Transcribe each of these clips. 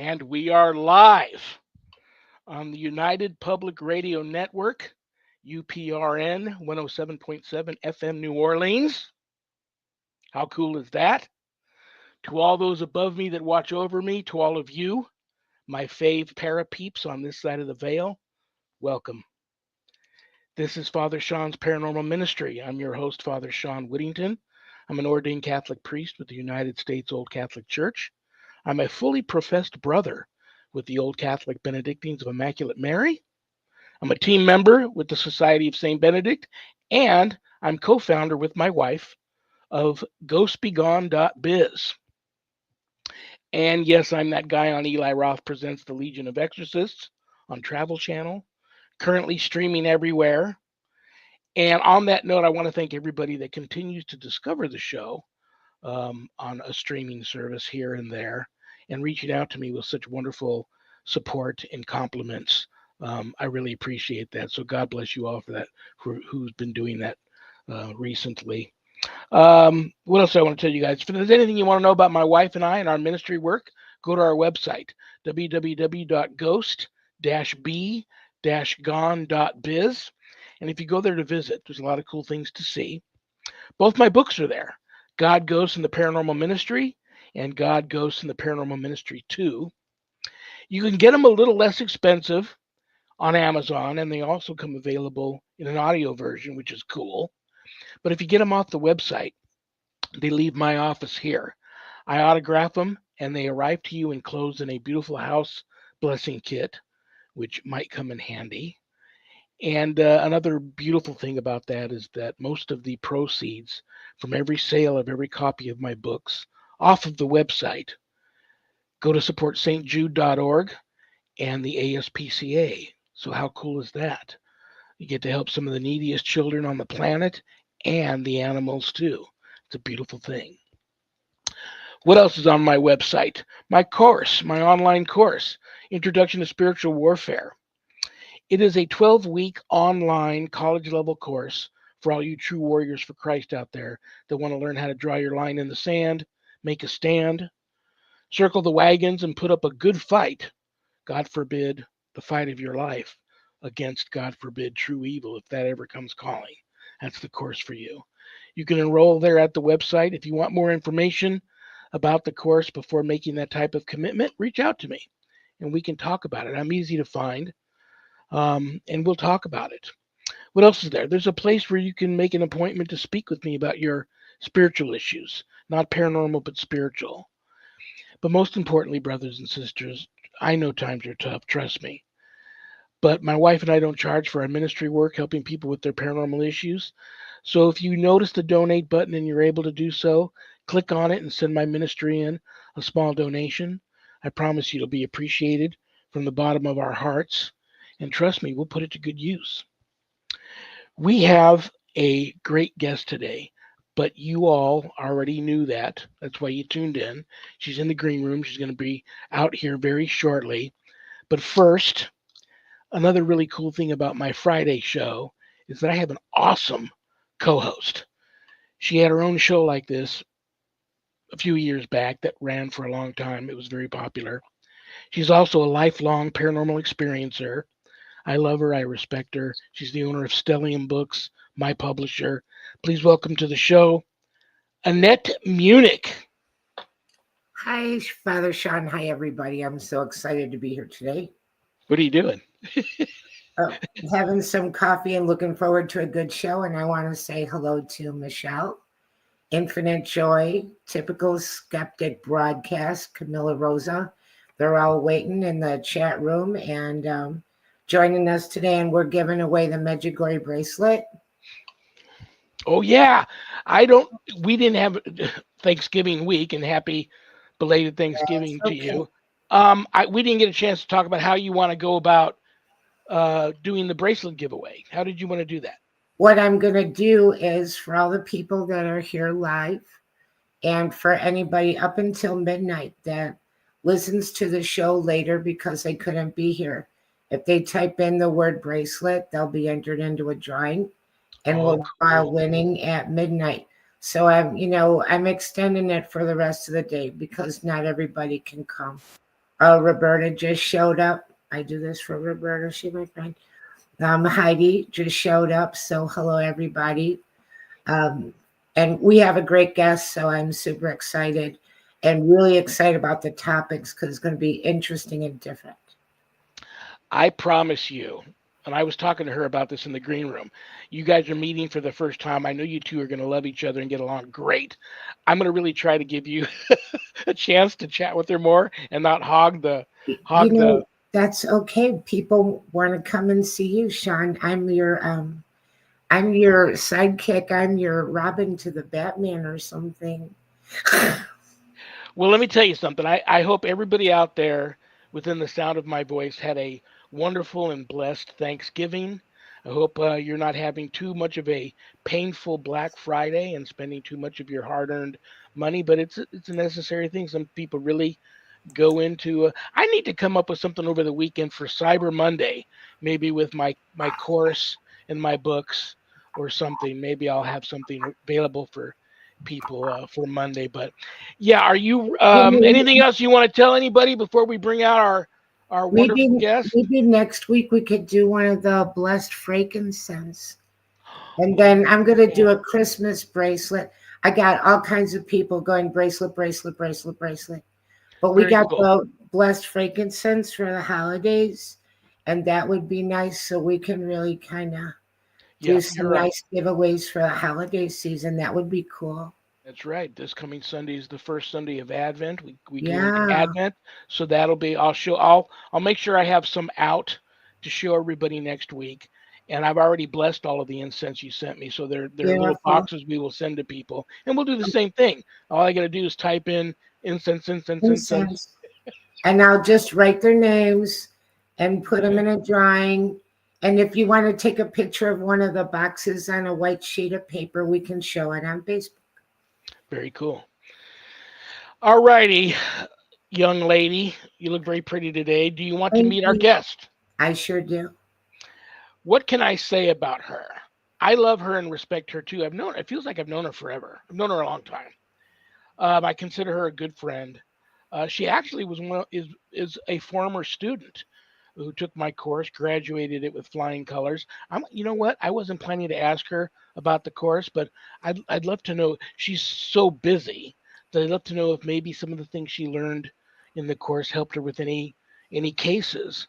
And we are live on the United Public Radio Network, UPRN 107.7 FM New Orleans. How cool is that? To all those above me that watch over me, to all of you, my fave para peeps on this side of the veil, welcome. This is Father Shawn's Paranormal Ministry. I'm your host, Father Shawn Whittington. I'm an ordained Catholic priest with the United States Old Catholic Church. I'm a fully professed brother with the Old Catholic Benedictines of Immaculate Mary. I'm a team member with the Society of St. Benedict, and I'm co-founder with my wife of ghostbegone.biz. And yes, I'm that guy on Eli Roth Presents the Legion of Exorcists on Travel Channel, currently streaming everywhere. And on that note, I want to thank everybody that continues to discover the show on a streaming service here and there and reaching out to me with such wonderful support and compliments. I really appreciate that. So God bless you all for that, who's been doing that recently. What else do I want to tell you guys? If there's anything you want to know about my wife and I and our ministry work, go to our website, www.ghost-b-gone.biz. And if you go there to visit, there's a lot of cool things to see. Both my books are there. God, Ghosts, and the Paranormal Ministry, and God, Ghosts, and the Paranormal Ministry 2. You can get them a little less expensive on Amazon, and they also come available in an audio version, which is cool. But if you get them off the website, they leave my office here. I autograph them, and they arrive to you enclosed in a beautiful house blessing kit, which might come in handy. And another beautiful thing about that is that most of the proceeds from every sale of every copy of my books off of the website go to support stjude.org and the ASPCA. So how cool is that? You get to help some of the neediest children on the planet and the animals too. It's a beautiful thing. What else is on my website? My course, my online course, Introduction to Spiritual Warfare. It is a 12-week online college-level course for all you true warriors for Christ out there that want to learn how to draw your line in the sand, make a stand, circle the wagons, and put up a good fight, God forbid, the fight of your life against, God forbid, true evil, if that ever comes calling. That's the course for you. You can enroll there at the website. If you want more information about the course before making that type of commitment, reach out to me, and we can talk about it. I'm easy to find. And we'll talk about it. What else is there? There's a place where you can make an appointment to speak with me about your spiritual issues, not paranormal, but spiritual. But most importantly, brothers and sisters, I know times are tough, trust me. But my wife and I don't charge for our ministry work, helping people with their paranormal issues. So if you notice the donate button and you're able to do so, click on it and send my ministry in a small donation. I promise you it'll be appreciated from the bottom of our hearts. And trust me, we'll put it to good use. We have a great guest today, but you all already knew that. That's why you tuned in. She's in the green room. She's going to be out here very shortly. But first, another really cool thing about my Friday show is that I have an awesome co-host. She had her own show like this a few years back that ran for a long time. It was very popular. She's also a lifelong paranormal experiencer. I love her. I respect her. She's the owner of Stellium Books, my publisher. Please welcome to the show, Annette Munich. Hi, Father Shawn. Hi, everybody. I'm so excited to be here today. What are you doing? Having some coffee and looking forward to a good show. And I want to say hello to Michelle, Infinite Joy, Typical Skeptic Broadcast, Camilla Rosa. They're all waiting in the chat room and joining us today. And we're giving away the Medjugorje bracelet. Oh, yeah. We didn't have Thanksgiving week, and happy belated Thanksgiving to you. We didn't get a chance to talk about how you want to go about doing the bracelet giveaway. How did you want to do that? What I'm going to do is for all the people that are here live and for anybody up until midnight that listens to the show later because they couldn't be here, if they type in the word bracelet, they'll be entered into a drawing and we'll file winning at midnight. So I'm extending it for the rest of the day because not everybody can come. Roberta just showed up. I do this for Roberta. She my friend. Heidi just showed up. So hello, everybody. And we have a great guest. So I'm super excited and really excited about the topics because it's going to be interesting and different. I promise you, and I was talking to her about this in the green room. You guys are meeting for the first time. I know you two are going to love each other and get along great. I'm going to really try to give you a chance to chat with her more and not hog the You know, that's okay. People want to come and see you, Shawn. I'm your sidekick. I'm your Robin to the Batman or something. Well, let me tell you something. I hope everybody out there within the sound of my voice had a wonderful and blessed Thanksgiving. I hope you're not having too much of a painful Black Friday and spending too much of your hard-earned money, but it's a necessary thing. Some people really go into. I need to come up with something over the weekend for Cyber Monday, maybe with my course and my books or something. Maybe I'll have something available for people for Monday. But yeah, are you anything else you want to tell anybody before we bring out our wonderful guest? Maybe next week we could do one of the blessed frankincense. And then I'm going to do a Christmas bracelet. I got all kinds of people going bracelet, bracelet, bracelet, bracelet. But we got the blessed frankincense for the holidays. And that would be nice. So we can really kind of do some nice giveaways for the holiday season. That would be cool. That's right. This coming Sunday is the first Sunday of Advent. We go into Advent, so that'll be. I'll make sure I have some out to show everybody next week. And I've already blessed all of the incense you sent me, so they're little boxes we will send to people, and we'll do the same thing. All I got to do is type in incense. And I'll just write their names and put them in a drawing. And if you want to take a picture of one of the boxes on a white sheet of paper, we can show it on Facebook. Very cool. All righty, young lady. You look very pretty today. Do you want to meet our guest? I sure do. What can I say about her? I love her and respect her too. It feels like I've known her forever. I've known her a long time. I consider her a good friend. She actually is a former student who took my course, graduated it with flying colors. You know what? I wasn't planning to ask her about the course, but I'd love to know. She's so busy that I'd love to know if maybe some of the things she learned in the course helped her with any cases.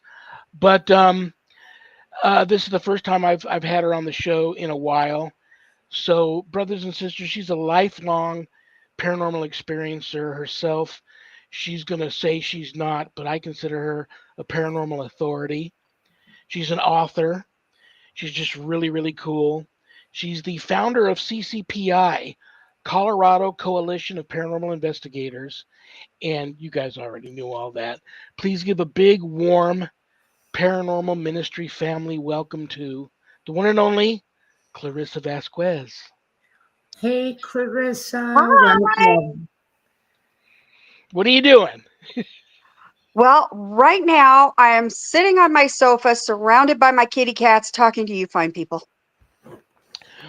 But this is the first time I've had her on the show in a while. So, brothers and sisters, she's a lifelong paranormal experiencer herself. She's going to say she's not, but I consider her a paranormal authority. She's an author. She's just really, really cool. She's the founder of CCPI, Colorado Coalition of Paranormal Investigators. And you guys already knew all that. Please give a big, warm paranormal ministry family welcome to the one and only Clarissa Vazquez. Hey, Clarissa. Hi. Welcome. What are you doing? Well, right now I am sitting on my sofa surrounded by my kitty cats talking to you fine people.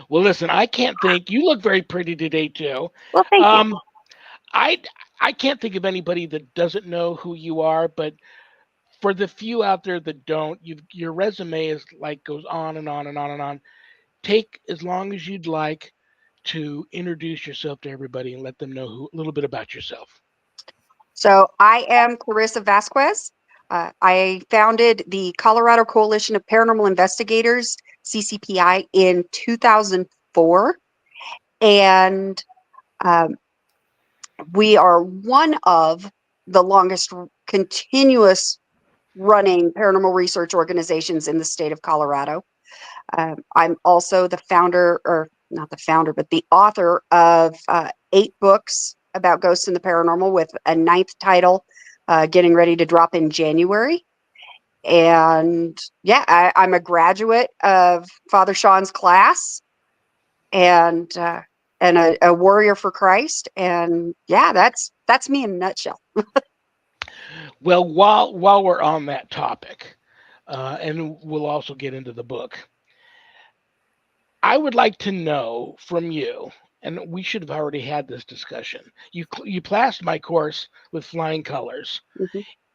Well, listen, I can't think. You look very pretty today, too. Well, thank you. I can't think of anybody that doesn't know who you are, but for the few out there that don't, your resume is goes on and on and on and on. Take as long as you'd like to introduce yourself to everybody and let them know a little bit about yourself. So I am Clarissa Vazquez. I founded the Colorado Coalition of Paranormal Investigators, CCPI, in 2004. And we are one of the longest continuous running paranormal research organizations in the state of Colorado. I'm also the founder, or not the founder, but the author of 8 books about ghosts and the paranormal, with a 9th title getting ready to drop in January. And yeah, I'm a graduate of Father Shawn's class and a warrior for Christ. And yeah, that's me in a nutshell. Well, while we're on that topic, and we'll also get into the book, I would like to know from you, and we should have already had this discussion. You passed my course with flying colors,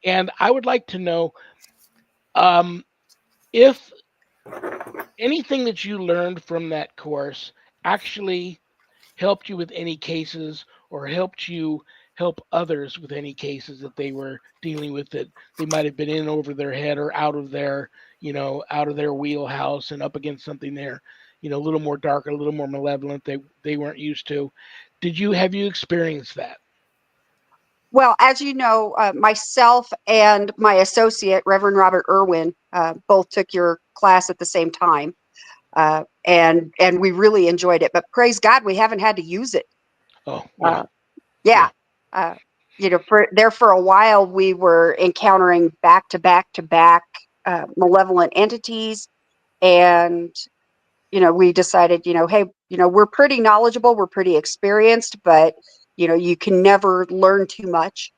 And I would like to know if anything that you learned from that course actually helped you with any cases or helped you help others with any cases that they were dealing with that they might have been in over their head or out of their, out of their wheelhouse and up against something there, a little more dark, a little more malevolent they weren't used to. Have you experienced that? Well, as you know, myself and my associate, Reverend Robert Irwin, both took your class at the same time, and we really enjoyed it. But praise God, we haven't had to use it. Oh, yeah. Yeah. For a while, we were encountering back to back to back malevolent entities, and we decided, hey, we're pretty knowledgeable, we're pretty experienced, but you can never learn too much.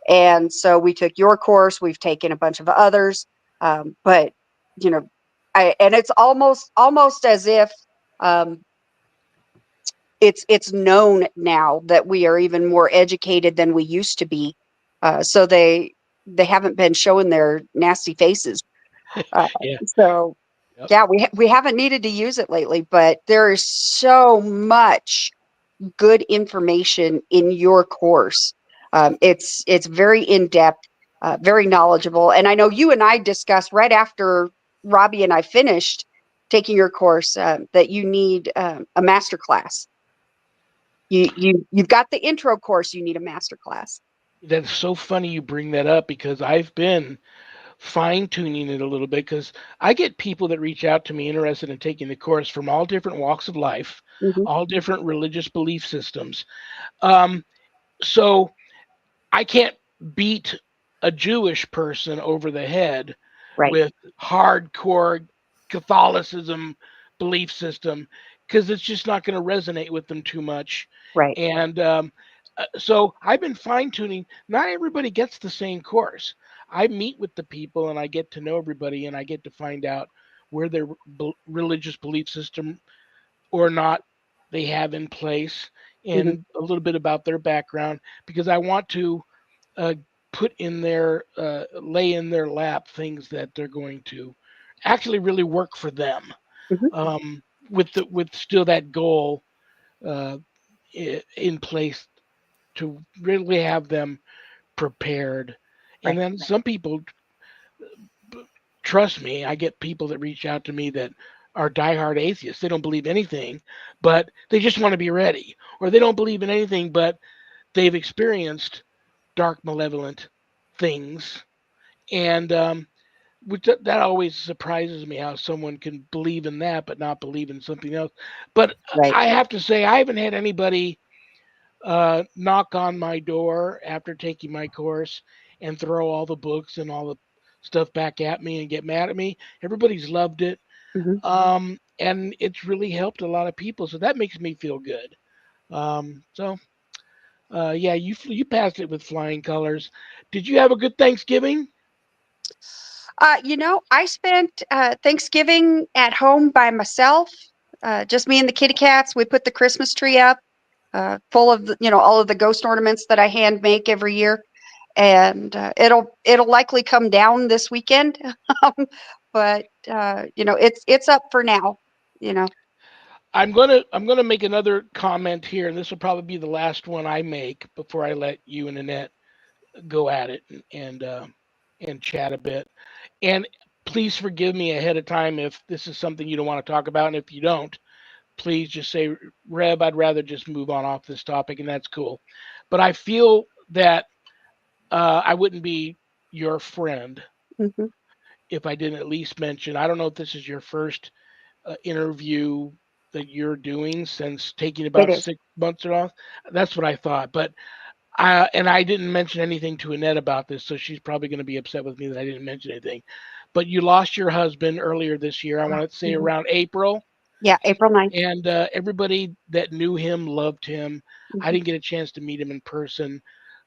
And so we took your course, we've taken a bunch of others, but and it's almost as if it's known now that we are even more educated than we used to be. So they haven't been showing their nasty faces. Yeah. So Yep. yeah, we haven't needed to use it lately, but there is so much good information in your course. It's very in depth, very knowledgeable, and I know you and I discussed right after Robbie and I finished taking your course that you need a master class. You've got the intro course. You need a master class. That's so funny you bring that up because I've been fine tuning it a little bit because I get people that reach out to me interested in taking the course from all different walks of life, Mm-hmm. all different religious belief systems. So I can't beat a Jewish person over the head Right. with hardcore Catholicism belief system because it's just not going to resonate with them too much. Right. And so I've been fine tuning. Not everybody gets the same course. I meet with the people and I get to know everybody and I get to find out where their religious belief system or not they have in place Mm-hmm. and a little bit about their background because I want to uh, put in their lay in their lap things that they're going to actually really work for them Mm-hmm. with still that goal uh, in place to really have them prepared. And Right. then some people, trust me, I get people that reach out to me that are diehard atheists. They don't believe anything, but they just want to be ready, or they don't believe in anything, but they've experienced dark, malevolent things, and which that always surprises me how someone can believe in that but not believe in something else. But Right. I have to say, I haven't had anybody knock on my door after taking my course and throw all the books and all the stuff back at me and get mad at me. Everybody's loved it. Mm-hmm. And it's really helped a lot of people. So that makes me feel good. Yeah, you passed it with flying colors. Did you have a good Thanksgiving? I spent Thanksgiving at home by myself, just me and the kitty cats. We put the Christmas tree up, full of all of the ghost ornaments that I hand make every year, and it'll likely come down this weekend, but it's up for now. You know. I'm gonna make another comment here, and this will probably be the last one I make before I let you and Annette go at it and chat a bit. And please forgive me ahead of time if this is something you don't want to talk about, and if you don't, please just say, Reb, I'd rather just move on off this topic, and that's cool. But I feel that I wouldn't be your friend Mm-hmm. if I didn't at least mention. I don't know if this is your first interview that you're doing since taking It about is. 6 months off. That's what I thought. But I didn't mention anything to Annette about this, so she's probably going to be upset with me that I didn't mention anything. But you lost your husband earlier this year. I want to say Mhm. around April. Yeah, April 9th. And everybody that knew him loved him. I Mm-hmm. didn't get a chance to meet him in person.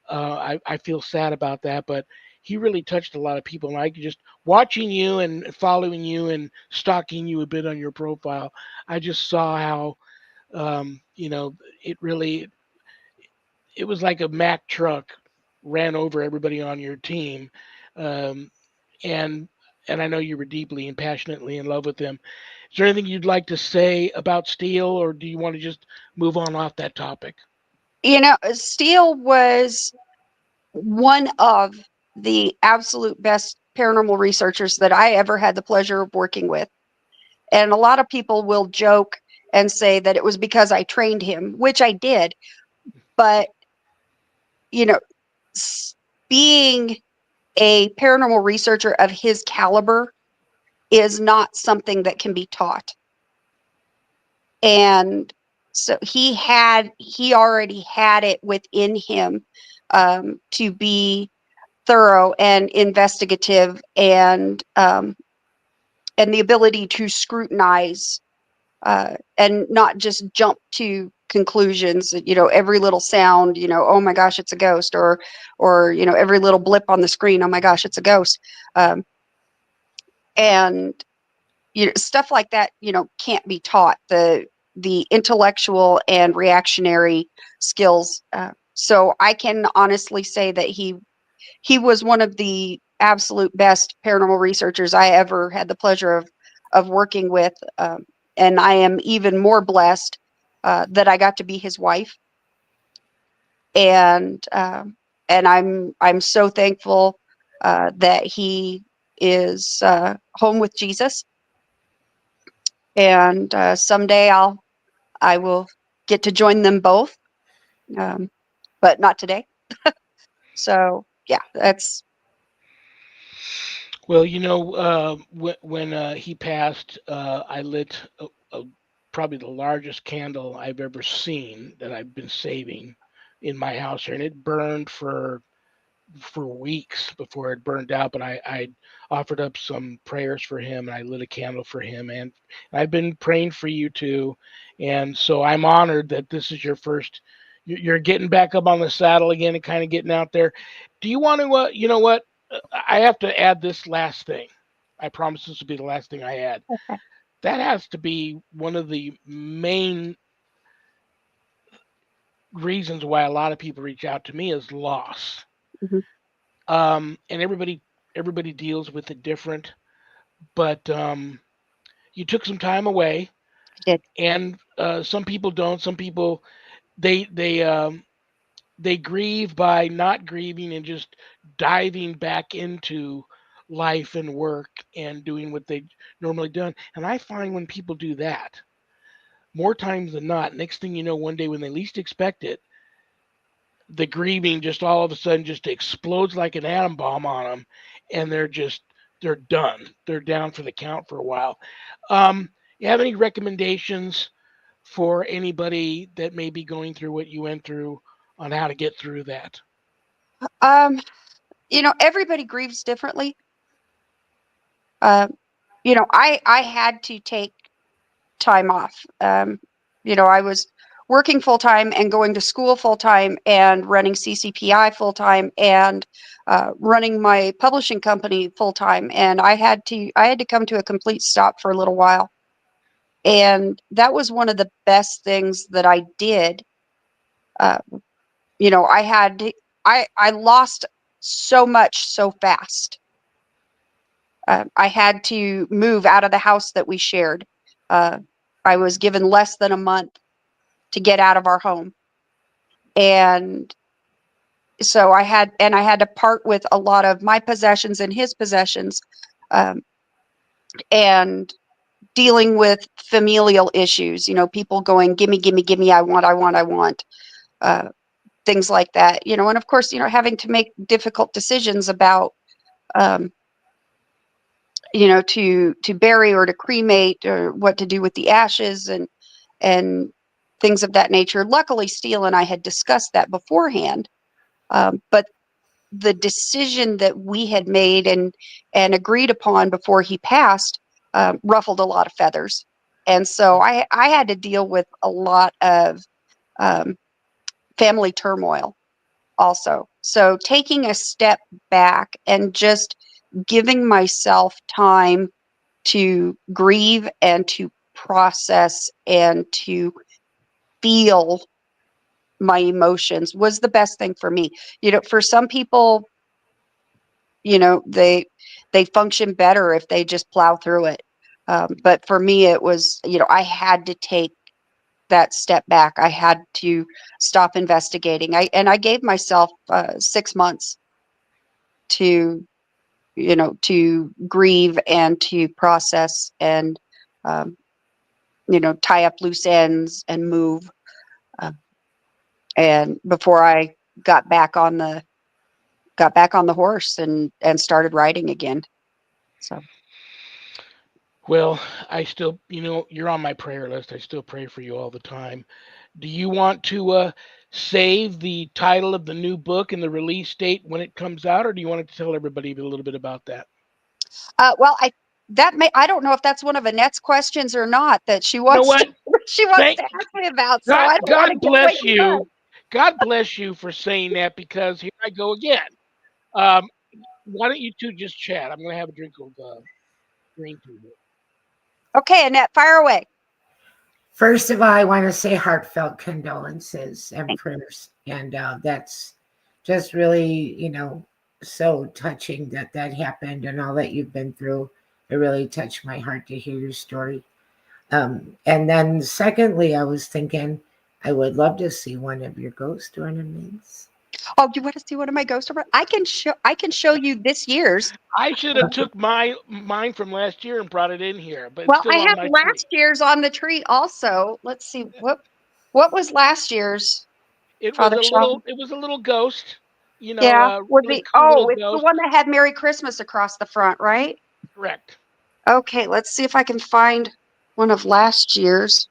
I feel sad about that, but he really touched a lot of people. And I just watching you and following you and stalking you a bit on your profile, I just saw how it really it was like a Mack truck ran over everybody on your team, um, and I know you were deeply and passionately in love with him. Is there anything you'd like to say about Steele, or do you want to just move on off that topic? Steele was one of the absolute best paranormal researchers that I ever had the pleasure of working with. And a lot of people will joke and say that it was because I trained him, which I did. But, you know, being a paranormal researcher of his caliber is not something that can be taught. And so he already had it within him, to be thorough and investigative, and the ability to scrutinize, and not just jump to conclusions. Every little sound, oh my gosh, it's a ghost, or every little blip on the screen, oh my gosh, it's a ghost. And stuff like that can't be taught, the intellectual and reactionary skills. So I can honestly say that he was one of the absolute best paranormal researchers I ever had the pleasure of working with. And I am even more blessed that I got to be his wife. And I'm so thankful that he is home with Jesus. And someday I will get to join them both, but not today. So yeah, that's. Well, when he passed, I lit probably the largest candle I've ever seen that I've been saving in my house here, and it burned for weeks before it burned out. But I offered up some prayers for him, and I lit a candle for him, and I've been praying for you too. And so I'm honored that this is your first. You're getting back up on the saddle again and kind of getting out there. Do you want to? You know what? I have to add this last thing. I promise this will be the last thing I add. Okay. That has to be one of the main reasons why a lot of people reach out to me is loss. Mm-hmm. And everybody deals with it different, but you took some time away, I did. and some people don't. Some people they they um, they grieve by not grieving and just diving back into life and work and doing what they normally done. And I find when people do that, more times than not, next thing you know, one day when they least expect it, the grieving just all of a sudden just explodes like an atom bomb on them, and they're done. They're down for the count for a while. You have any recommendations for anybody that may be going through what you went through on how to get through that? Um, everybody grieves differently. I had to take time off. I was working full time and going to school full time and running CCPI full time and running my publishing company full time. And I had to come to a complete stop for a little while. And that was one of the best things that I did. Uh, I lost so much so fast. I had to move out of the house that we shared. Uh, I was given less than a month to get out of our home. And so I had to part with a lot of my possessions and his possessions, um, and dealing with familial issues, people going, gimme, gimme, gimme, I want, I want, I want, uh, things like that, and of course, having to make difficult decisions about, um, to bury or to cremate or what to do with the ashes and things of that nature. Luckily, Steele and I had discussed that beforehand, but the decision that we had made and agreed upon before he passed ruffled a lot of feathers, and so I had to deal with a lot of um, family turmoil also. So taking a step back and just giving myself time to grieve and to process and to feel my emotions was the best thing for me. For some people, they function better if they just plow through it. But for me, it was, I had to take that step back. I had to stop investigating. I gave myself 6 months to, to grieve and to process and, tie up loose ends and move. And before I got back on the horse and started riding again. So. Well, I still, you're on my prayer list. I still pray for you all the time. Do you want to save the title of the new book and the release date when it comes out, or do you want to tell everybody a little bit about that? Well, I don't know if that's one of Annette's questions or not that she wants to ask me about. So I don't want to give away the book. God bless you for saying that, because here I go again. Why don't you two just chat? I'm going to have a drink of green tea. Okay, Annette, fire away. First of all, I want to say heartfelt condolences and prayers. And that's just really, so touching that happened and all that you've been through. It really touched my heart to hear your story. And then secondly, I was thinking I would love to see one of your ghost ornaments. Oh, you want to see one of my ghost ornaments? I can show you this year's. I should have took mine from last year and brought it in here, but well, I have last year's on the tree also. Let's see what was last year's. It was a little ghost. Yeah. It's the one that had Merry Christmas across the front, right? Correct. Okay, let's see if I can find one of last year's.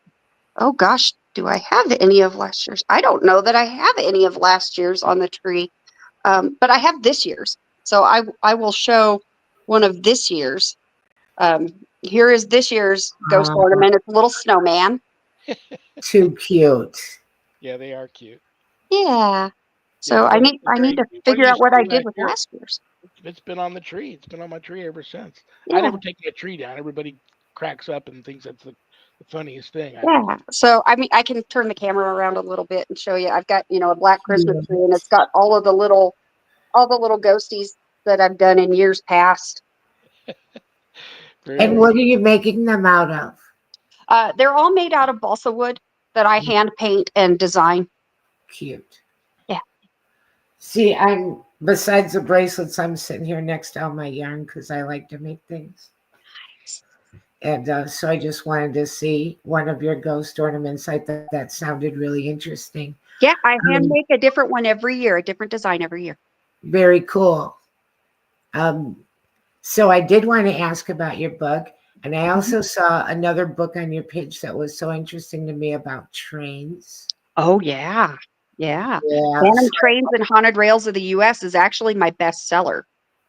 Oh gosh, do I have any of last year's? I don't know that I have any of last year's on the tree, but I have this year's. So I will show one of this year's. Here is this year's ghost ornament. It's a little snowman. Too cute. Yeah, they are cute. Yeah. So I need to figure out what I did with last year's. It's been on the tree. It's been on my tree ever since. Yeah. I never taken a tree down. Everybody cracks up and thinks that's the funniest thing. Yeah. So I can turn the camera around a little bit and show you. I've got a black Christmas tree, and it's got all the little ghosties that I've done in years past. And what are you making them out of? They're all made out of balsa wood that I hand paint and design. Cute. Yeah. See, besides the bracelets, I'm sitting here next to all my yarn because I like to make things. And so I just wanted to see one of your ghost ornaments. I thought that sounded really interesting. Yeah, I hand make a different one every year, a different design every year. Very cool. So I did want to ask about your book. And I also saw another book on your page that was so interesting to me about trains. Oh, yeah. Yeah. Phantom Trains and Haunted Rails of the U.S. is actually my bestseller.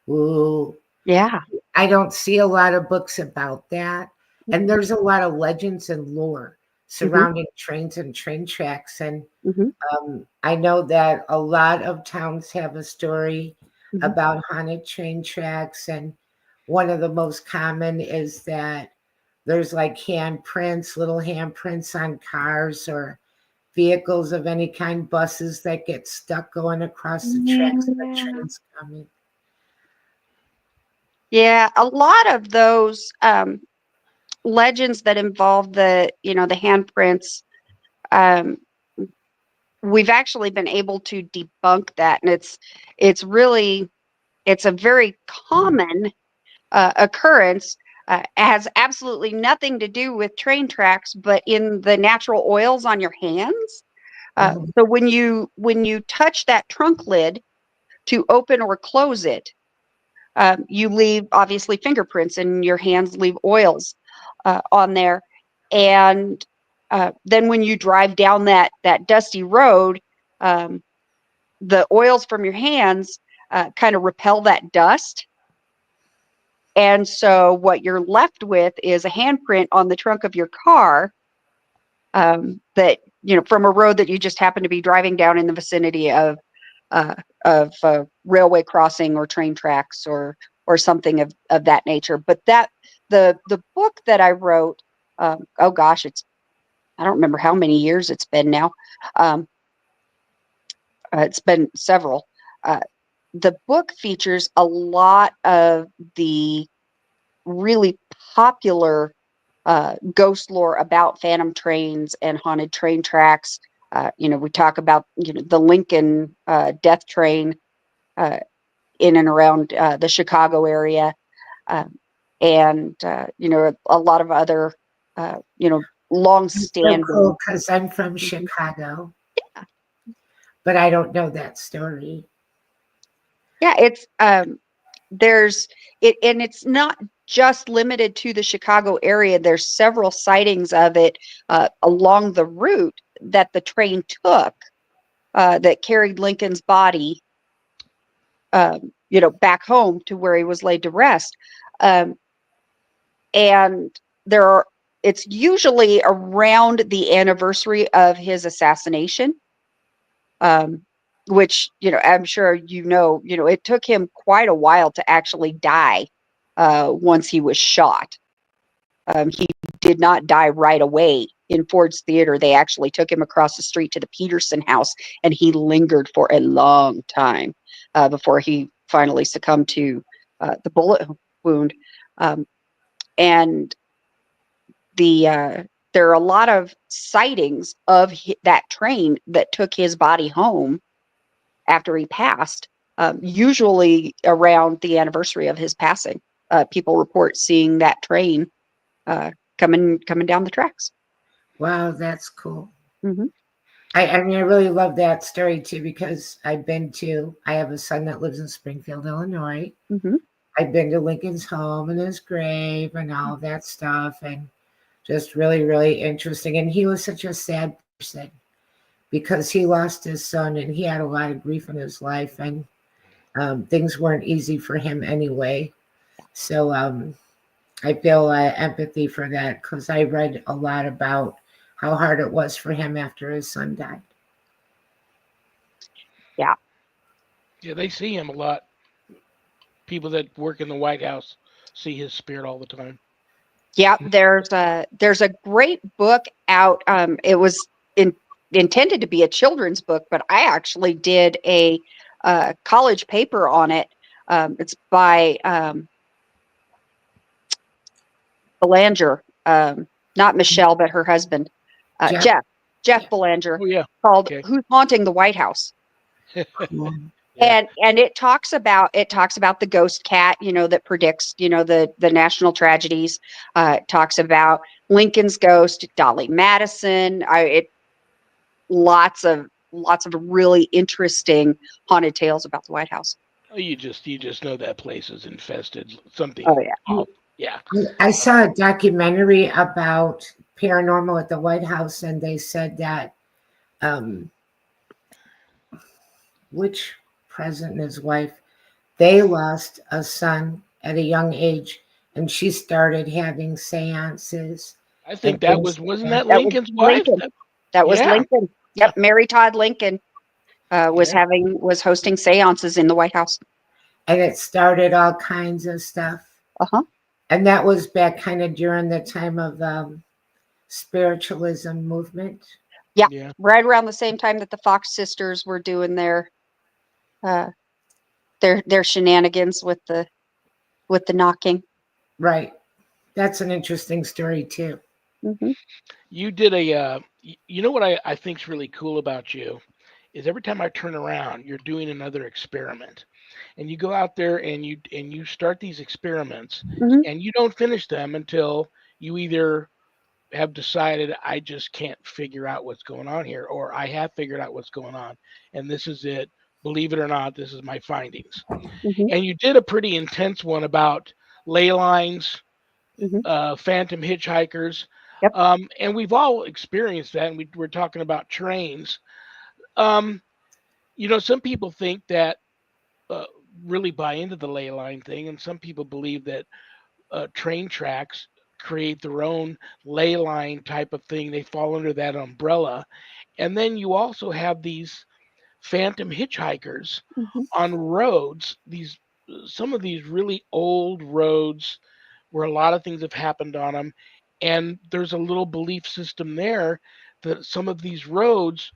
Ooh. Yeah. I don't see a lot of books about that. And there's a lot of legends and lore surrounding trains and train tracks. And I know that a lot of towns have a story about haunted train tracks. And one of the most common is that there's like handprints, little handprints on cars or vehicles of any kind, buses that get stuck going across the tracks and the train's coming. Yeah, a lot of those legends that involve the handprints, we've actually been able to debunk that, and it's a very common occurrence. Has absolutely nothing to do with train tracks, but in the natural oils on your hands. So when you touch that trunk lid to open or close it, you leave obviously fingerprints, and your hands leave oils on there. And then when you drive down that dusty road, the oils from your hands kind of repel that dust. And so what you're left with is a handprint on the trunk of your car that, from a road that you just happen to be driving down in the vicinity of railway crossing or train tracks or something of that nature. But the book that I wrote, I don't remember how many years it's been now. It's been several. The book features a lot of the really popular ghost lore about phantom trains and haunted train tracks. We talk about the Lincoln death train in and around the Chicago area, and a lot of other long-standing. So cool, because I'm from Chicago, but I don't know that story. Yeah, it's there's it, and it's not just limited to the Chicago area. There's several sightings of it along the route that the train took that carried Lincoln's body, back home to where he was laid to rest. And it's usually around the anniversary of his assassination, which, I'm sure, it took him quite a while to actually die once he was shot. He did not die right away in Ford's Theater. They actually took him across the street to the Peterson house, and he lingered for a long time before he finally succumbed to the bullet wound. And there are a lot of sightings of that train that took his body home after he passed, usually around the anniversary of his passing. People report seeing that train coming down the tracks. Wow, that's cool. Mm-hmm. I mean, I really love that story too, because I have a son that lives in Springfield, Illinois. Mm-hmm. I've been to Lincoln's home and his grave and all that stuff, and just really, really interesting. And he was such a sad person because he lost his son and he had a lot of grief in his life, and things weren't easy for him anyway. So I feel empathy for that, because I read a lot about how hard it was for him after his son died. Yeah. Yeah, they see him a lot. People that work in the White House see his spirit all the time. Yeah, there's a great book out. It was intended to be a children's book, but I actually did a college paper on it. It's by Belanger, not Michelle, but her husband, Jeff Belanger, called "Who's Haunting the White House?" Cool. Yeah. And it talks about the ghost cat, that predicts, the national tragedies. It talks about Lincoln's ghost, Dolly Madison. Lots of really interesting haunted tales about the White House. Oh, you just know that place is infested. Something. Oh yeah. Oh, yeah. I saw a documentary about paranormal at the White House, and they said that which president and his wife, they lost a son at a young age, and she started having seances. I think that wasn't that That Lincoln's was wife? Lincoln. That was Lincoln. Yep, Mary Todd Lincoln was hosting seances in the White House. And it started all kinds of stuff. Uh-huh. And that was back kind of during the time of spiritualism movement. Yeah, right around the same time that the Fox sisters were doing their shenanigans with the knocking. Right. That's an interesting story too. Mm-hmm. You did what I think's really cool about you is every time I turn around, you're doing another experiment, and you go out there and you start these experiments, Mm-hmm. and you don't finish them until you either have decided I just can't figure out what's going on here, or I have figured out what's going on, and this is it. Believe it or not, this is my findings. Mm-hmm. And you did a pretty intense one about ley lines, Mm-hmm. phantom hitchhikers. Yep. And we've all experienced that, and we're talking about trains. Some people think that really buy into the ley line thing, and some people believe that train tracks create their own ley line type of thing. They fall under that umbrella. And then you also have these phantom hitchhikers on roads, some of these really old roads where a lot of things have happened on them. And there's a little belief system there that some of these roads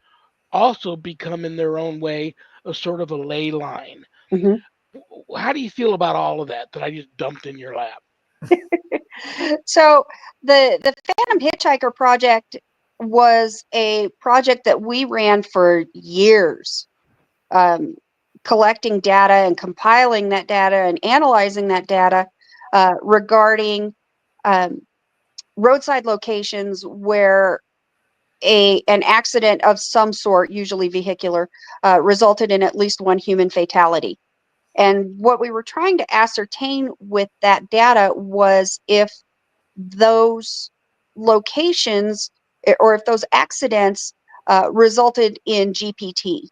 also become in their own way a sort of a ley line. Mhm. How do you feel about all of that I just dumped in your lap? So the Phantom Hitchhiker project was a project that we ran for years, um, collecting data and compiling that data and analyzing that data regarding um, roadside locations where an accident of some sort, usually vehicular, resulted in at least one human fatality. And what we were trying to ascertain with that data was if those locations or if those accidents resulted in GPT,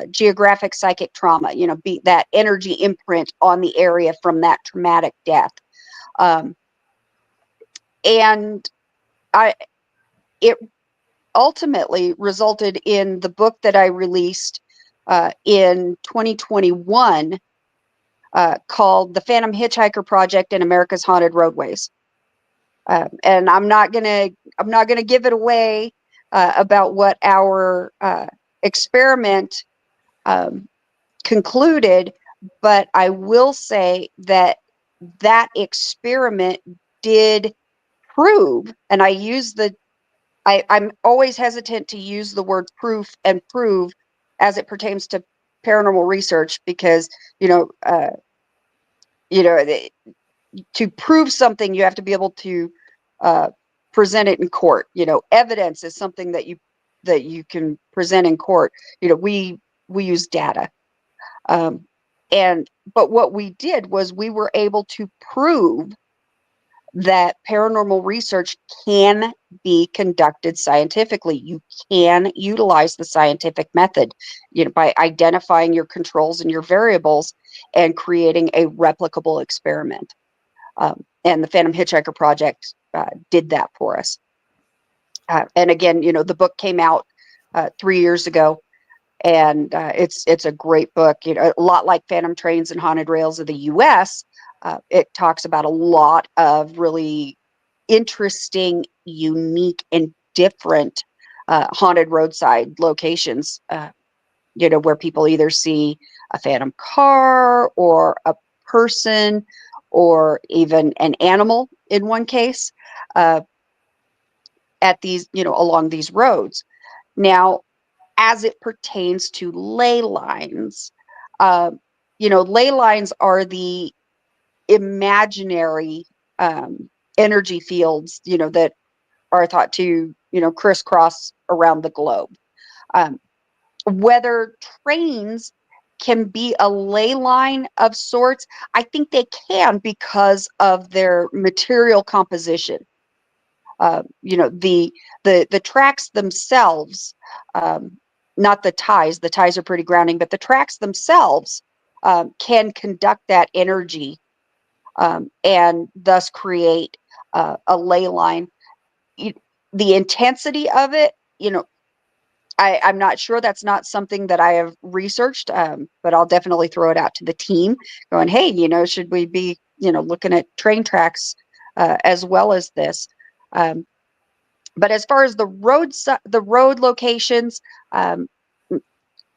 geographic psychic trauma, be that energy imprint on the area from that traumatic death. Um, and I, it ultimately resulted in the book that I released in 2021 called The Phantom Hitchhiker Project in America's Haunted Roadways. And I'm not gonna give it away about what our experiment um, concluded, but I will say that that experiment did prove, and I'm always hesitant to use the word proof and prove as it pertains to paranormal research because you know uh, the, to prove something, you have to be able to uh, present it in court. Evidence is something that you can present in court. We use data, um, but what we did was we were able to prove that paranormal research can be conducted scientifically. You can utilize the scientific method, by identifying your controls and your variables and creating a replicable experiment. And the Phantom Hitchhiker Project did that for us. And again, the book came out 3 years ago, and it's a great book. A lot like Phantom Trains and Haunted Rails of the U.S. It talks about a lot of really interesting, unique, and different haunted roadside locations. Where people either see a phantom car or a person or even an animal in one case at these, along these roads. Now, as it pertains to ley lines, uh, ley lines are the imaginary energy fields, that are thought to, crisscross around the globe. Um, Whether trains can be a ley line of sorts, I think they can because of their material composition. The tracks themselves, not the ties. The ties are pretty grounding, but the tracks themselves can conduct that energy and thus create a ley line. The intensity of it, I'm not sure. That's not something that I have researched, but I'll definitely throw it out to the team going, hey, should we be, looking at train tracks as well as this? But as far as the road locations, um,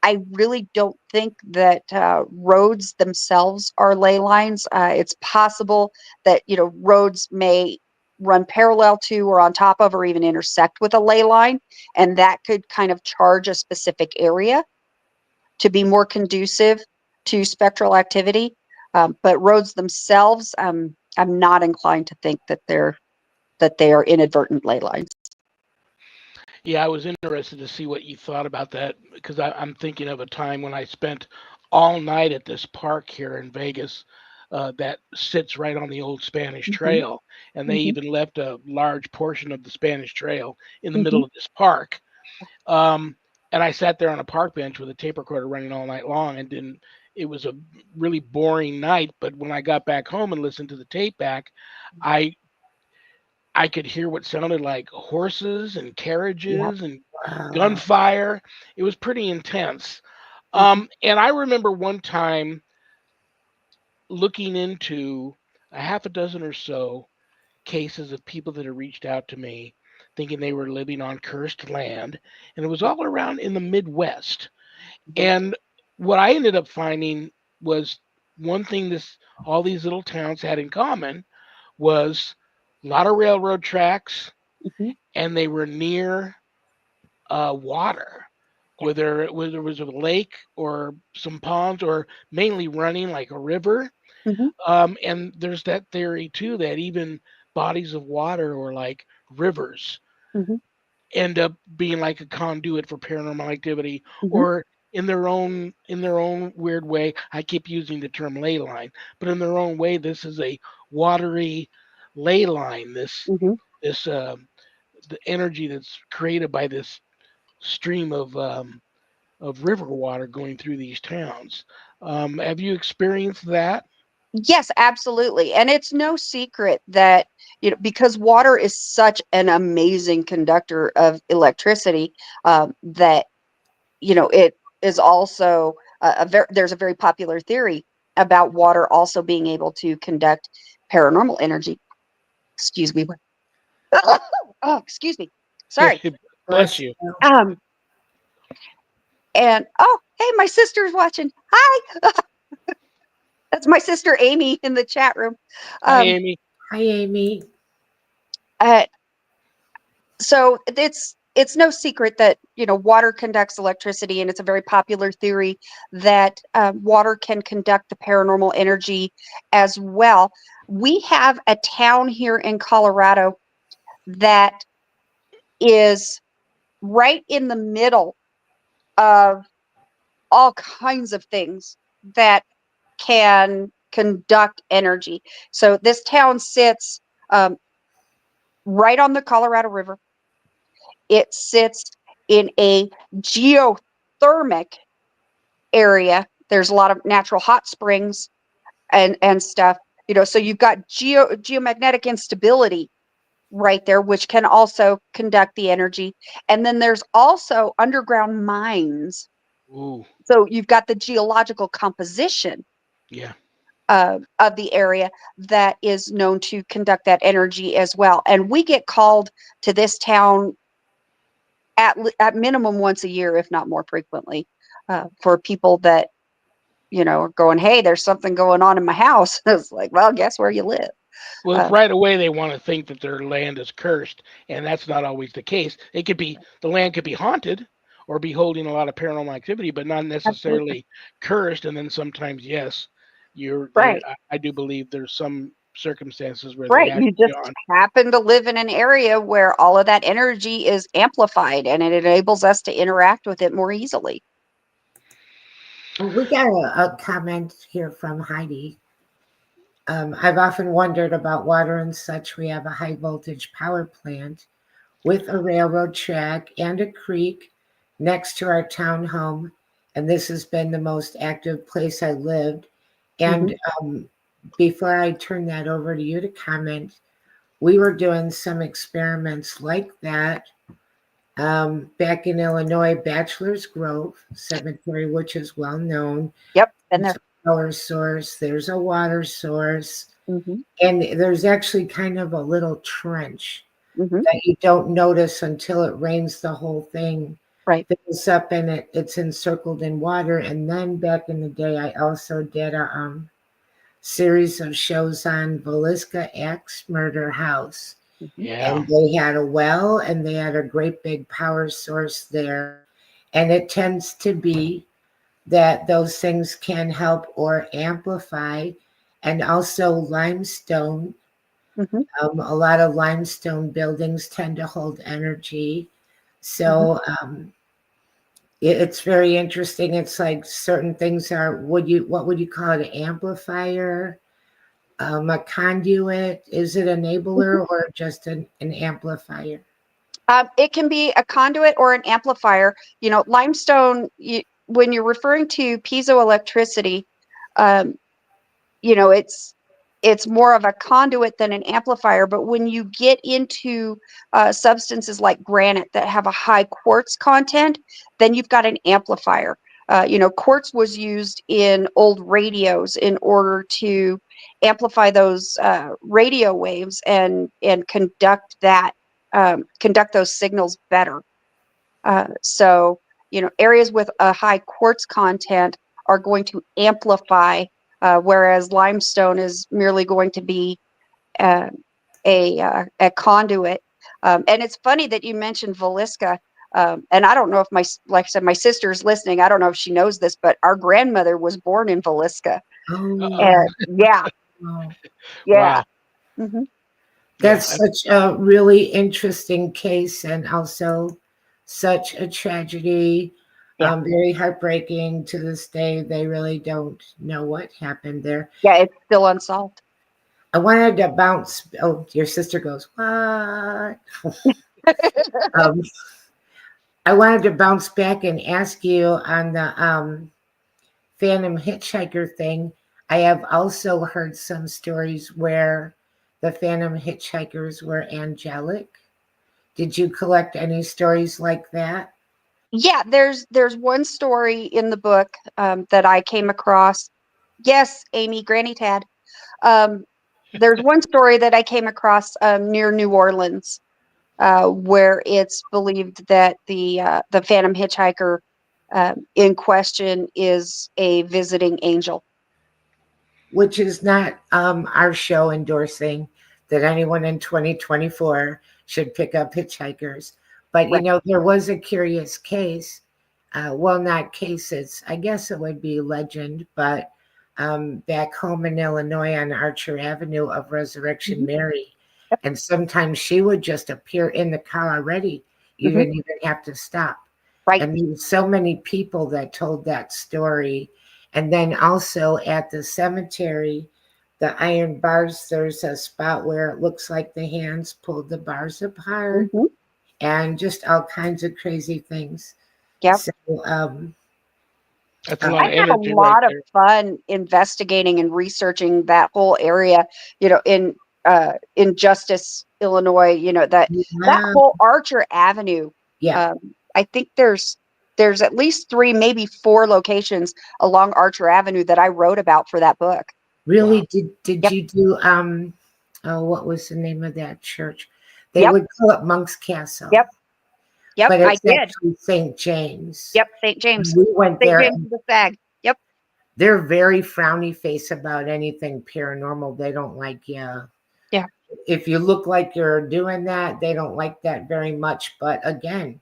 I really don't think that roads themselves are ley lines. It's possible that roads may run parallel to or on top of or even intersect with a ley line, and that could kind of charge a specific area to be more conducive to spectral activity. But roads themselves, I'm not inclined to think that they are inadvertent ley lines. Yeah, I was interested to see what you thought about that because I'm thinking of a time when I spent all night at this park here in Vegas that sits right on the old Spanish Hmm. Trail, and they Hmm. even left a large portion of the Spanish Trail in the Hmm. middle of this park. Um, and I sat there on a park bench with a tape recorder running all night long, and didn't. It was a really boring night, but when I got back home and listened to the tape back, I I could hear what sounded like horses and Yep. carriages and Wow. gunfire. It was pretty intense. Hmm. And I remember one time looking into a half a dozen or so cases of people that had reached out to me thinking they were living on cursed land, and it was all around in the Midwest. Mhm. And what I ended up finding was one thing this all these little towns had in common was a lot of railroad tracks, Mhm. and they were near water, Yeah. whether it was a lake or some ponds or mainly running like a river. Mhm. And there's that theory too that even bodies of water or like rivers Mhm. end up being like a conduit for paranormal activity, Mhm. or in their own weird way. I keep using the term ley line, but in their own way, this is a watery ley line. Mhm. This the energy that's created by this stream of river water going through these towns. Have you experienced that? Yes, absolutely. And it's no secret that, because water is such an amazing conductor of electricity, that, it is also there's a very popular theory about water also being able to conduct paranormal energy. Excuse me. Oh, excuse me. Sorry. Bless Bless you. you. Um, and oh, hey, my sister's watching. Hi. That's my sister Amy in the chat room. Hi, Um, Amy. Hi, Amy. uh, so it's no secret that water conducts electricity, and it's a very popular theory that water can conduct the paranormal energy as well. We have a town here in Colorado that is right in the middle of all kinds of things that can conduct energy. So this town sits um, right on the Colorado River. It sits in a geothermic area. There's a lot of natural hot springs and stuff. So you've got geomagnetic instability right there, which can also conduct the energy. And then there's also underground mines. Ooh, So you've got the geological composition yeah. of the area that is known to conduct that energy as well. And we get called to this town at minimum once a year, if not more frequently, for people that are going, "Hey, there's something going on in my house." It's like, well, guess where you live. Well, Uh, right away they want to think that their land is cursed, and that's not always the case. It could be the land could be haunted or be holding a lot of paranormal activity, but not Absolutely. necessarily cursed. And then sometimes, yes, you're there. Right, I do believe there's some circumstances where they right. You actually just are. happen to live in an area where all of that energy is amplified, and it enables us to interact with it more easily. We got a comment here from Heidi. I've often wondered about water and such. We have a high voltage power plant with a railroad track and a creek next to our town home. And this has been the most active place I lived. Hmm. And before I turn that over to you to comment, we were doing some experiments like that back in Illinois, Bachelor's Grove Cemetery, which is well known. Yep, been There's there. a power source, there's a water source, Hmm. and there's actually kind of a little trench Hmm. that you don't notice until it rains. The whole thing Right. fills up and it's encircled in water. And then back in the day, I also did a series of shows on Villisca X Murder House. Hmm. Yeah. And they had a well and they had a great big power source there. And it tends to be that those things can help or amplify. And also limestone. Hmm. A lot of limestone buildings tend to hold energy. Hmm. So it's very interesting. It's like certain things are, what would you call it? An amplifier, a conduit? Is it enabler or just an amplifier? It can be a conduit or an amplifier. Limestone, when you're referring to piezoelectricity, um, it's more of a conduit than an amplifier. But when you get into substances like granite that have a high quartz content, then you've got an amplifier. Quartz was used in old radios in order to amplify those radio waves and conduct that conduct those signals better. So, areas with a high quartz content are going to amplify, whereas limestone is merely going to be a conduit. And it's funny that you mentioned Villisca. And I don't know if like I said, my sister's listening. I don't know if she knows this, but our grandmother was born in Villisca. Oh, And yeah, wow. yeah. Wow. Hmm. That's Yeah. such a really interesting case and also such a tragedy. Yeah. Very heartbreaking to this day. They really don't know what happened there. Yeah, it's still unsolved. I wanted to bounce. Oh, your sister goes, what? um, I wanted to bounce back and ask you on the Phantom Hitchhiker thing. I have also heard some stories where the Phantom Hitchhikers were angelic. Did you collect any stories like that? Yeah, there's one story in the book that I came across. Yes, Amy, Granny Tad. Um, there's one story that I came across near New Orleans, where it's believed that the Phantom Hitchhiker in question is a visiting angel. Which is not our show endorsing that anyone in 2024 should pick up Hitchhikers. But, Right. there was a curious case. Well, not cases. I guess it would be legend, but back home in Illinois on Archer Avenue of Resurrection Mhm. Mary. Yep. And sometimes she would just appear in the car already. You Mhm. didn't even have to stop. Right. And there were so many people that told that story. And then also at the cemetery, the iron bars, there's a spot where it looks like the hands pulled the bars apart Mhm. and just all kinds of crazy things. Yep. So, That's a lot I of had a energy right lot of there. fun investigating and researching that whole area, in Justice, Illinois, that yeah, whole Archer Avenue. yeah. I think there's at least 3, maybe 4 locations along Archer Avenue that I wrote about for that book. Really, Wow. did Yep. you do oh, what was the name of that church? They Yep. would call it Monk's Castle, Yep. Yep. but I it's did. actually St. James. Yep. St. James. We went St. there. James of the Sag. Yep. They're very frowny face about anything paranormal. They don't like you. Yeah. If you look like you're doing that, they don't like that very much. But again,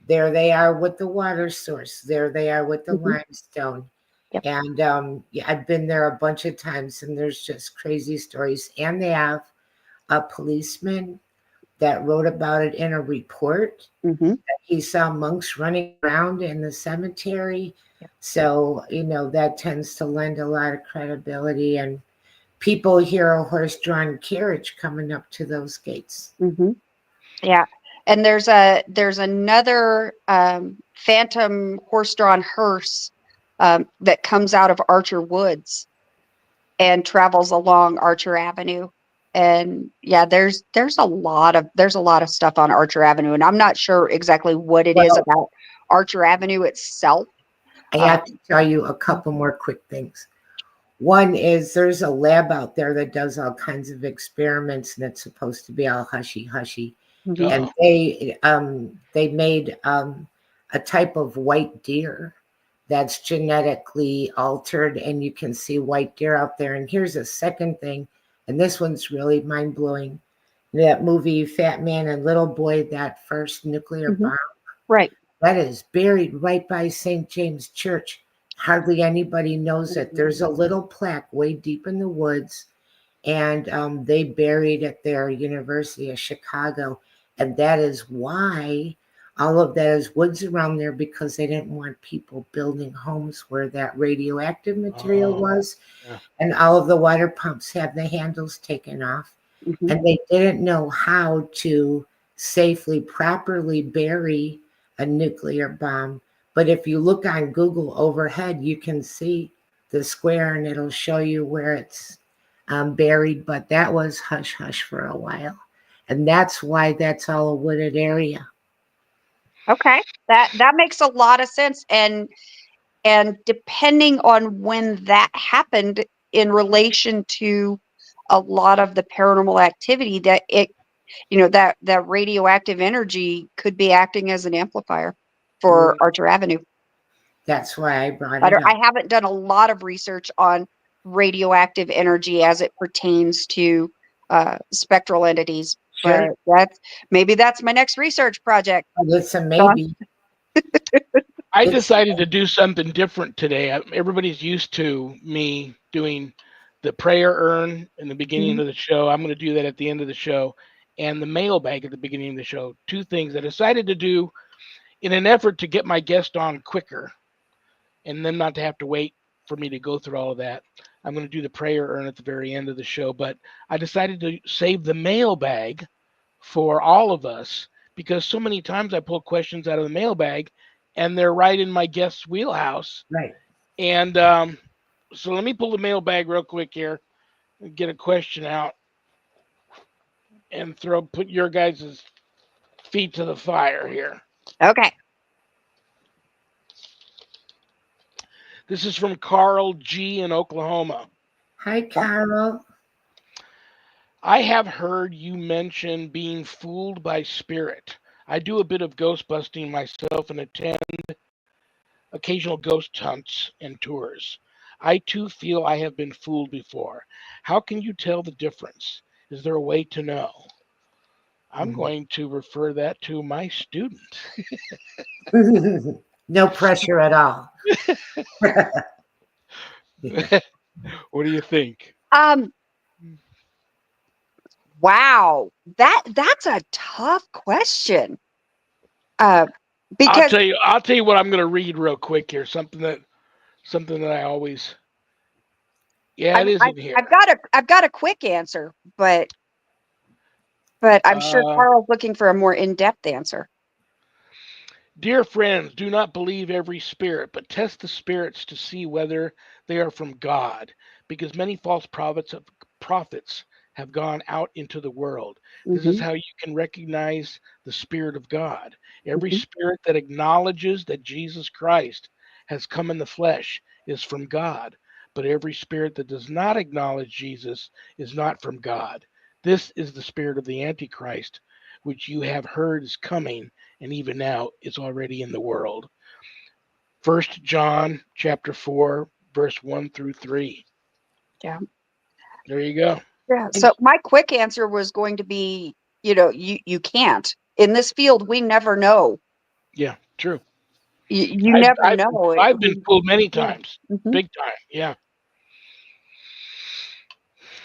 there they are with the water source. There they are with the Mhm. limestone. Yep. And yeah, I've been there a bunch of times, and there's just crazy stories. And they have a policeman that wrote about it in a report. Hmm. He saw monks running around in the cemetery. Yep. So, that tends to lend a lot of credibility. And people hear a horse drawn carriage coming up to those gates. Hmm. Yeah. And there's another phantom horse-drawn hearse that comes out of Archer Woods and travels along Archer Avenue. And yeah, there's a lot of stuff on Archer Avenue, and I'm not sure exactly what it is Well, about Archer Avenue itself. I Uh, have to tell you a couple more quick things. One is there's a lab out there that does all kinds of experiments, and it's supposed to be all hushy hushy. mhm. And they made a type of white deer that's genetically altered, and you can see white deer out there. And here's a second thing, and this one's really mind blowing. That movie Fat Man and Little Boy, that first nuclear Mhm. bomb, Right. that is buried right by St. James Church. Hardly anybody knows it. There's a little plaque way deep in the woods, and they buried it there, University of Chicago. And that is why all of that is woods around there, because they didn't want people building homes where that radioactive material Oh, was. yeah. And all of the water pumps have the handles taken off. Mhm. And they didn't know how to safely, properly bury a nuclear bomb. But if you look on Google overhead, you can see the square and it'll show you where it's buried. But that was hush hush for a while. And that's why that's all a wooded area. Okay. That makes a lot of sense. And depending on when that happened in relation to a lot of the paranormal activity, that that radioactive energy could be acting as an amplifier for Archer Avenue. That's why I brought it up. I haven't done a lot of research on radioactive energy as it pertains to spectral entities, Sure. but that's my next research project. It's a maybe. I decided to do something different today. Everybody's used to me doing the prayer urn in the beginning of the show. I'm going to do that at the end of the show, and the mailbag at the beginning of the show. Two things I decided to do in an effort to get my guest on quicker and then not to have to wait for me to go through all of that. I'm going to do the prayer urn at the very end of the show, but I decided to save the mailbag for all of us because so many times I pull questions out of the mailbag and they're right in my guest's wheelhouse. Right. And so let me pull the mailbag real quick here and get a question out and put your guys' feet to the fire here. Okay. This is from Carl G. in Oklahoma. Hi, Carol. I have heard you mention being fooled by spirit. I do a bit of ghost busting myself and attend occasional ghost hunts and tours. I too feel I have been fooled before. How can you tell the difference? Is there a way to know? I'm going to refer that to my student. No pressure at all. What do you think? Wow, that's a tough question. Because I'll tell you what I'm going to read real quick here. Something that I always. Yeah, it is in here. I've got a quick answer, but I'm sure Carl's looking for a more in-depth answer. Dear friends, do not believe every spirit, but test the spirits to see whether they are from God, because many false prophets have gone out into the world. This is how you can recognize the Spirit of God. Every spirit that acknowledges that Jesus Christ has come in the flesh is from God, but every spirit that does not acknowledge Jesus is not from God. This is the spirit of the Antichrist, which you have heard is coming, and even now is already in the world. 1 John chapter 4, verse 1 through 3. Yeah. There you go. Yeah. So my quick answer was going to be, you can't. In this field, we never know. Yeah, true. You never know. I've been fooled many times. Big time, yeah.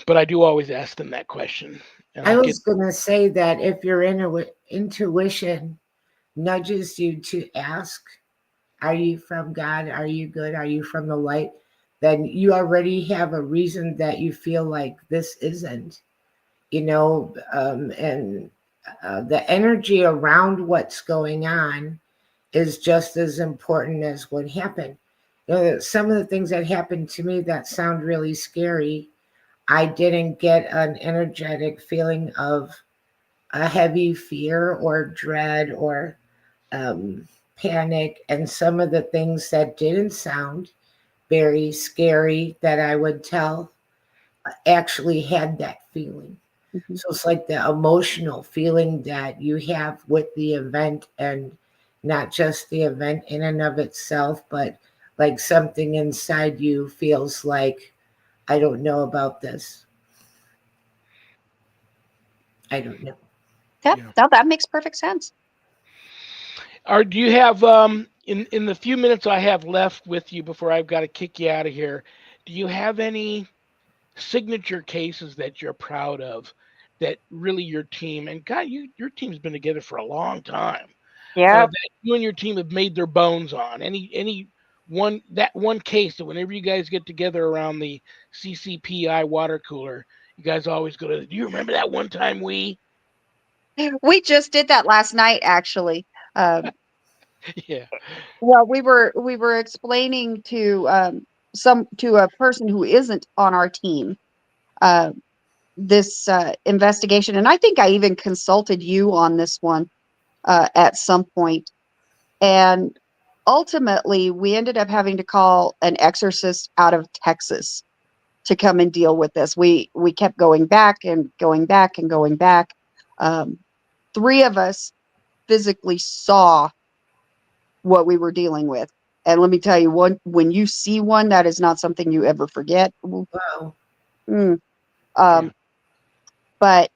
But I do always ask them that question. And I was going to say that if your intuition nudges you to ask, are you from God? Are you good? Are you from the light? Then you already have a reason that you feel like this isn't, and the energy around what's going on is just as important as what happened. Some of the things that happened to me that sound really scary, I didn't get an energetic feeling of a heavy fear or dread or panic. And some of the things that didn't sound very scary that I would tell actually had that feeling. So it's like the emotional feeling that you have with the event, and not just the event in and of itself, but like something inside you feels like, I don't know about this. I don't know. Yeah. No, that makes perfect sense. Do you have in the few minutes I have left with you before I've got to kick you out of here, do you have any signature cases that you're proud of that really your team, and God, your team's been together for a long time. Yeah. That you and your team have made their bones on. Any one case that whenever you guys get together around the CCPI water cooler, you guys always go to, do you remember that one time we just did that last night, actually. Yeah. Well, we were explaining to a person who isn't on our team this investigation, and I think I even consulted you on this one at some point. And ultimately, we ended up having to call an exorcist out of Texas to come and deal with this. We kept going back and going back and going back. 3 of us physically saw what we were dealing with. And let me tell you, when you see one, that is not something you ever forget. Wow. Mm. Yeah. But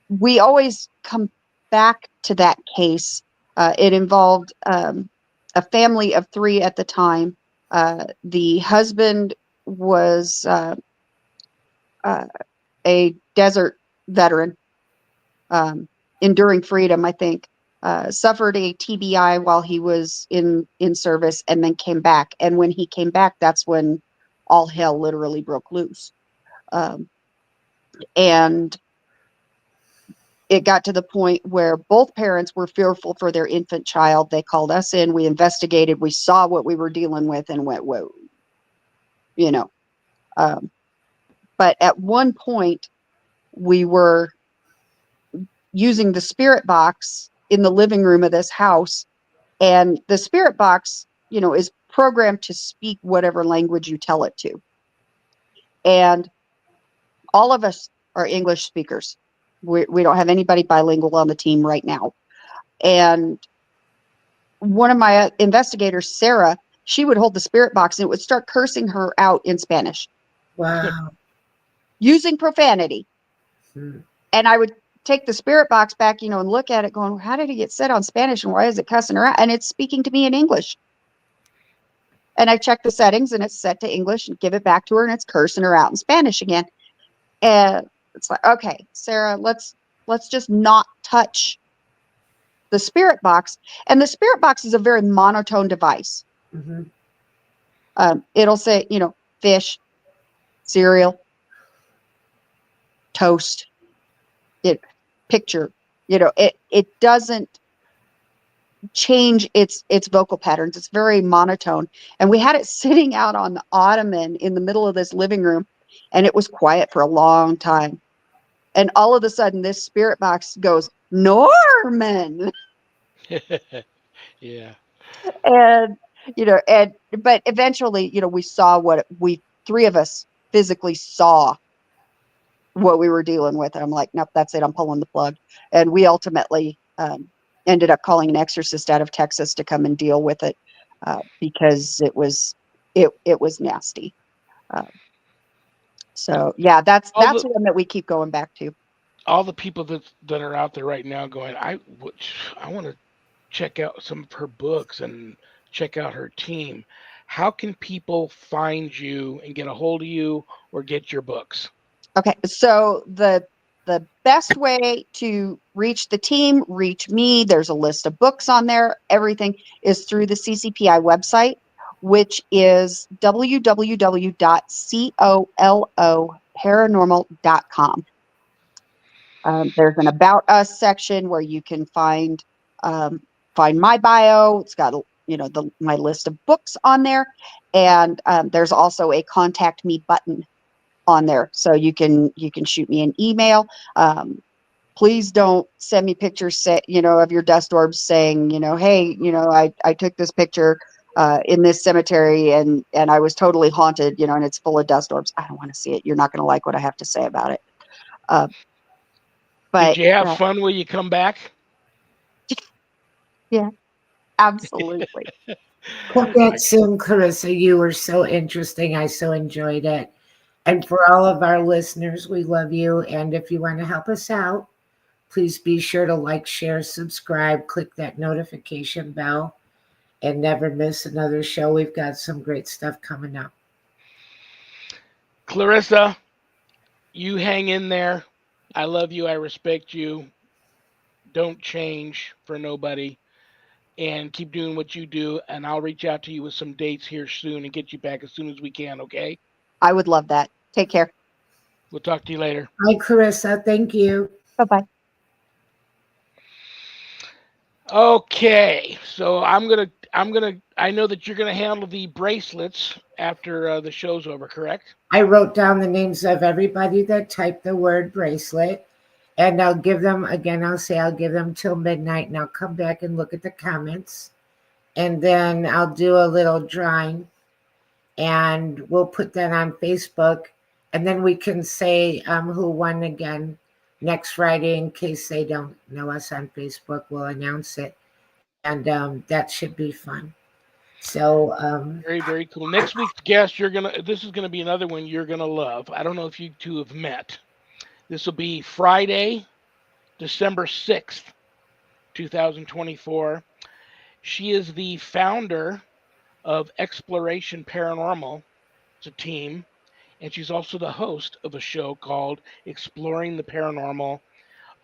we always come back to that case. It involved a family of 3 at the time. The husband was a desert veteran, enduring freedom, I think. Suffered a TBI while he was in service, and then came back. And when he came back, that's when all hell literally broke loose. And it got to the point where both parents were fearful for their infant child. They called us in, we investigated, we saw what we were dealing with, and went, whoa, you know. But at one point, we were using the spirit box in the living room of this house. And the spirit box, is programmed to speak whatever language you tell it to. And all of us are English speakers. We don't have anybody bilingual on the team right now. And one of my investigators, Sarah, she would hold the spirit box and it would start cursing her out in Spanish. Wow. Using profanity. Hmm. And I would take the spirit box back, and look at it going, how did it get said on Spanish and why is it cussing her out? And it's speaking to me in English. And I check the settings and it's set to English and give it back to her and it's cursing her out in Spanish again. And it's like, okay, Sarah, let's just not touch the spirit box. And the spirit box is a very monotone device. Mm-hmm. It'll say, fish, cereal, toast, picture. It doesn't change its vocal patterns. It's very monotone. And we had it sitting out on the ottoman in the middle of this living room, and it was quiet for a long time. And all of a sudden, this spirit box goes, Norman. Yeah. And, but eventually, we saw we 3 of us physically saw what we were dealing with. And I'm like, nope, that's it. I'm pulling the plug. And we ultimately ended up calling an exorcist out of Texas to come and deal with it because it was nasty. So yeah, that's one that we keep going back to. All the people that are out there right now going, I want to check out some of her books and check out her team. How can people find you and get a hold of you or get your books? Okay, so the best way to reach the team, reach me, there's a list of books on there. Everything is through the CCPI website, which is www.coloparanormal.com. There's an About Us section where you can find my bio. It's got my list of books on there, and there's also a Contact Me button on there, so you can shoot me an email. Please don't send me pictures of your dust orbs saying, hey, I took this picture in this cemetery and I was totally haunted, and it's full of dust orbs. I don't want to see it. You're not going to like what I have to say about it. But did you have fun when you come back? Yeah, absolutely. Come back soon, Clarissa. You were so interesting. I so enjoyed it. And for all of our listeners, we love you. And if you want to help us out, please be sure to like, share, subscribe, click that notification bell, and never miss another show. We've got some great stuff coming up. Clarissa, you hang in there. I love you. I respect you. Don't change for nobody. And keep doing what you do. And I'll reach out to you with some dates here soon and get you back as soon as we can, okay? I would love that. Take care. We'll talk to you later. Bye, Clarissa. Thank you. Bye-bye. Okay, so I know that you're gonna handle the bracelets after the show's over, correct? I wrote down the names of everybody that typed the word bracelet, and I'll give them, again, I'll give them till midnight, and I'll come back and look at the comments, and then I'll do a little drawing, and we'll put that on Facebook, And then we can say who won again next Friday in case they don't know us on Facebook. We'll announce it. And that should be fun. So Very, very cool. Next week's guest, this is gonna be another one you're gonna love. I don't know if you two have met. This will be Friday, December 6th, 2024. She is the founder of Exploration Paranormal. It's a team. And she's also the host of a show called Exploring the Paranormal.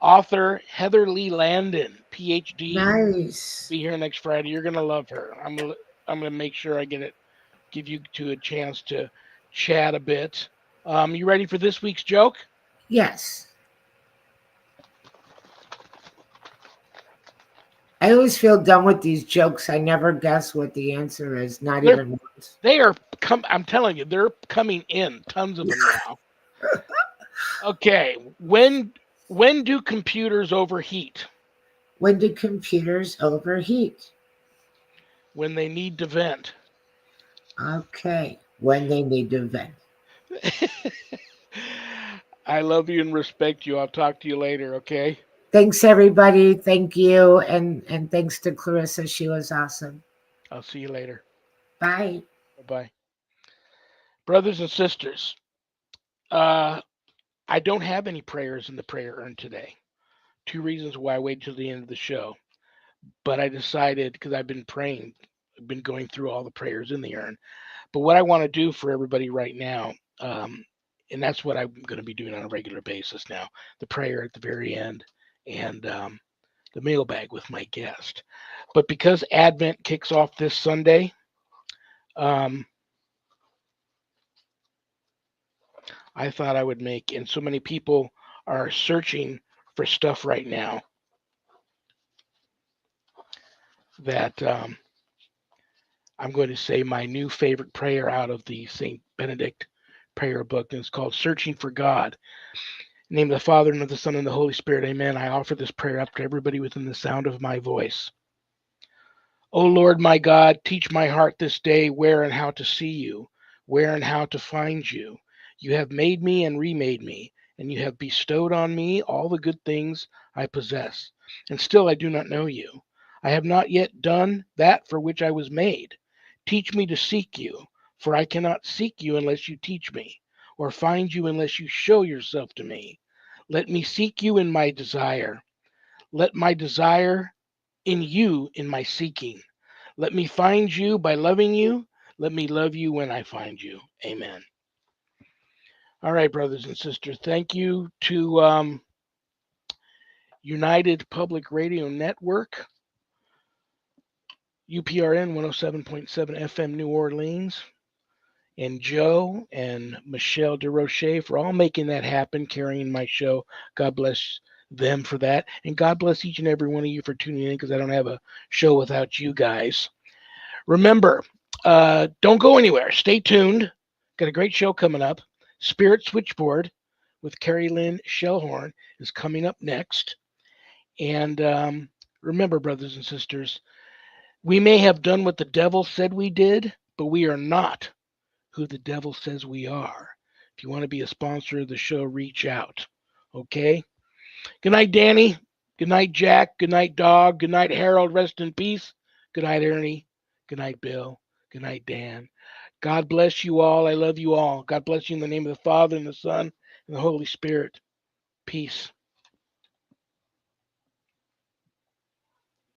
Author Heather Lee Landon, PhD. nice. Be here next Friday. You're gonna love her. I'm gonna make sure I give you two a chance to chat a bit. You ready for this week's joke? Yes. I always feel dumb with these jokes. I never guess what the answer is. Not even once. I'm telling you, they're coming in. Tons of them now. Okay. When do computers overheat? When do computers overheat? When they need to vent. Okay. When they need to vent. I love you and respect you. I'll talk to you later, okay? Thanks, everybody. Thank you. And thanks to Clarissa. She was awesome. I'll see you later. Bye. Bye-bye. Brothers and sisters, I don't have any prayers in the prayer urn today. 2 reasons why I waited till the end of the show. But I decided, because I've been praying, I've been going through all the prayers in the urn. But what I want to do for everybody right now, and that's what I'm going to be doing on a regular basis now, the prayer at the very end and the mailbag with my guest. But because Advent kicks off this Sunday, I thought I would make, and so many people are searching for stuff right now that I'm going to say my new favorite prayer out of the St. Benedict prayer book, and it's called Searching for God. In the name of the Father, and of the Son, and the Holy Spirit, amen. I offer this prayer up to everybody within the sound of my voice. O Lord my God, teach my heart this day where and how to see you, where and how to find you. You have made me and remade me, and you have bestowed on me all the good things I possess. And still I do not know you. I have not yet done that for which I was made. Teach me to seek you, for I cannot seek you unless you teach me, or find you unless you show yourself to me. Let me seek you in my desire. Let my desire in you in my seeking. Let me find you by loving you. Let me love you when I find you. Amen. All right, brothers and sisters, thank you to United Public Radio Network, UPRN 107.7 FM New Orleans, and Joe and Michelle DeRoche for all making that happen, carrying my show. God bless them for that. And God bless each and every one of you for tuning in, because I don't have a show without you guys. Remember, don't go anywhere. Stay tuned. Got a great show coming up. Spirit Switchboard with Carrie Lynn Shellhorn is coming up next. And remember, brothers and sisters, we may have done what the devil said we did, but we are not who the devil says we are. If you want to be a sponsor of the show, reach out. Okay? Good night, Danny. Good night, Jack. Good night, Dog. Good night, Harold. Rest in peace. Good night, Ernie. Good night, Bill. Good night, Dan. God bless you all. I love you all. God bless you in the name of the Father and the Son and the Holy Spirit. Peace.